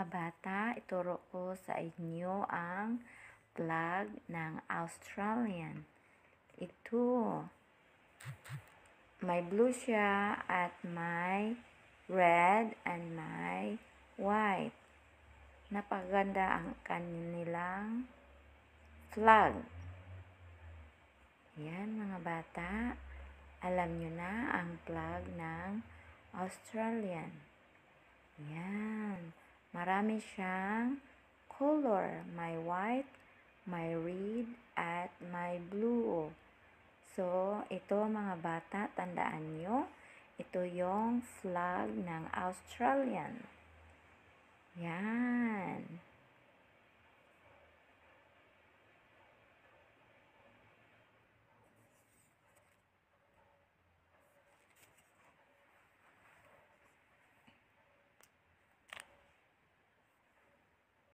Mga bata, ituro ko sa inyo ang flag ng Australian. Ito, may blue siya at may red and may white. Napakaganda ang kanilang flag. Yan mga bata, alam nyo na ang flag ng Australian. Yan. Marami siyang color. May white, may red, at may blue. So, ito mga bata, tandaan nyo, ito yung flag ng Australian. Yan.